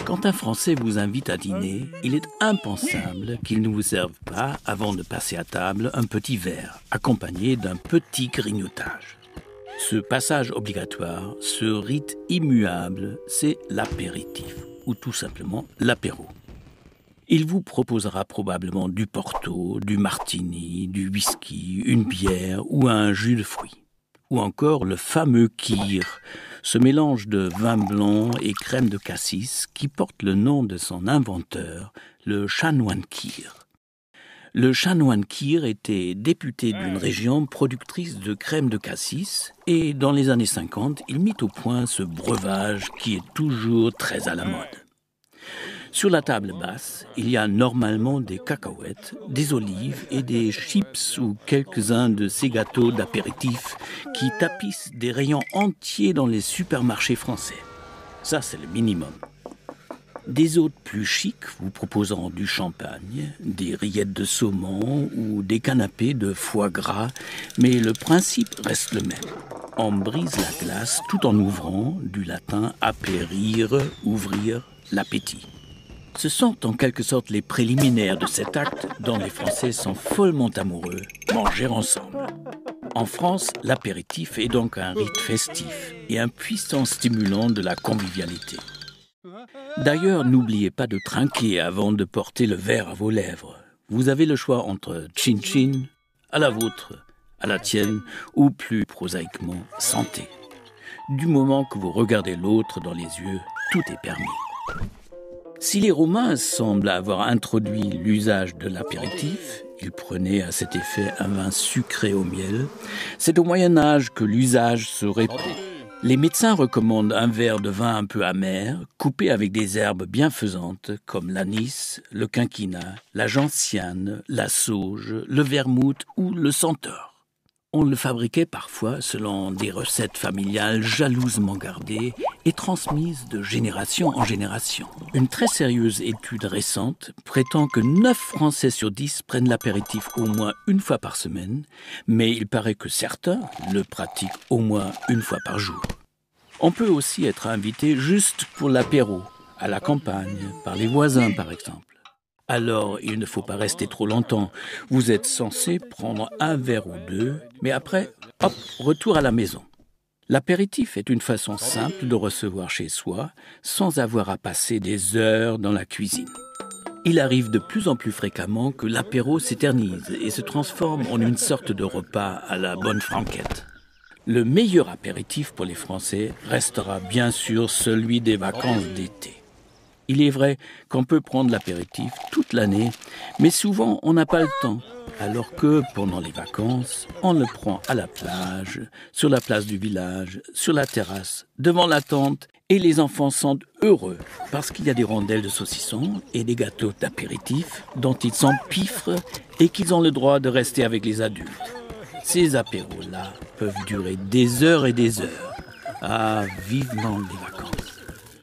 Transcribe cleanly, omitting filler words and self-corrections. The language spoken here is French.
Quand un Français vous invite à dîner, il est impensable qu'il ne vous serve pas, avant de passer à table, un petit verre, accompagné d'un petit grignotage. Ce passage obligatoire, ce rite immuable, c'est l'apéritif, ou tout simplement l'apéro. Il vous proposera probablement du porto, du martini, du whisky, une bière ou un jus de fruits. Ou encore le fameux kir, ce mélange de vin blanc et crème de cassis qui porte le nom de son inventeur, le chanoine kir. Le chanoine kir était député d'une région productrice de crème de cassis et dans les années 50, il mit au point ce breuvage qui est toujours très à la mode. Sur la table basse, il y a normalement des cacahuètes, des olives et des chips ou quelques-uns de ces gâteaux d'apéritif qui tapissent des rayons entiers dans les supermarchés français. Ça, c'est le minimum. Des hôtes plus chics vous proposeront du champagne, des rillettes de saumon ou des canapés de foie gras, mais le principe reste le même. On brise la glace tout en ouvrant, du latin apérir, ouvrir l'appétit. Ce sont en quelque sorte les préliminaires de cet acte dont les Français sont follement amoureux, manger ensemble. En France, l'apéritif est donc un rite festif et un puissant stimulant de la convivialité. D'ailleurs, n'oubliez pas de trinquer avant de porter le verre à vos lèvres. Vous avez le choix entre chin-chin, à la vôtre, à la tienne, ou plus prosaïquement, santé. Du moment que vous regardez l'autre dans les yeux, tout est permis. Si les Romains semblent avoir introduit l'usage de l'apéritif, ils prenaient à cet effet un vin sucré au miel, c'est au Moyen-Âge que l'usage se répand. Les médecins recommandent un verre de vin un peu amer, coupé avec des herbes bienfaisantes comme l'anis, le quinquina, la gentiane, la sauge, le vermouth ou le centaure. On le fabriquait parfois selon des recettes familiales jalousement gardées et transmises de génération en génération. Une très sérieuse étude récente prétend que 9 Français sur 10 prennent l'apéritif au moins une fois par semaine, mais il paraît que certains le pratiquent au moins une fois par jour. On peut aussi être invité juste pour l'apéro, à la campagne, par les voisins par exemple. Alors, il ne faut pas rester trop longtemps. Vous êtes censé prendre un verre ou deux, mais après, hop, retour à la maison. L'apéritif est une façon simple de recevoir chez soi, sans avoir à passer des heures dans la cuisine. Il arrive de plus en plus fréquemment que l'apéro s'éternise et se transforme en une sorte de repas à la bonne franquette. Le meilleur apéritif pour les Français restera bien sûr celui des vacances d'été. Il est vrai qu'on peut prendre l'apéritif toute l'année, mais souvent on n'a pas le temps, alors que pendant les vacances, on le prend à la plage, sur la place du village, sur la terrasse, devant la tente, et les enfants sont heureux parce qu'il y a des rondelles de saucisson et des gâteaux d'apéritif dont ils s'empiffrent et qu'ils ont le droit de rester avec les adultes. Ces apéros-là peuvent durer des heures et des heures. Ah, vivement les vacances!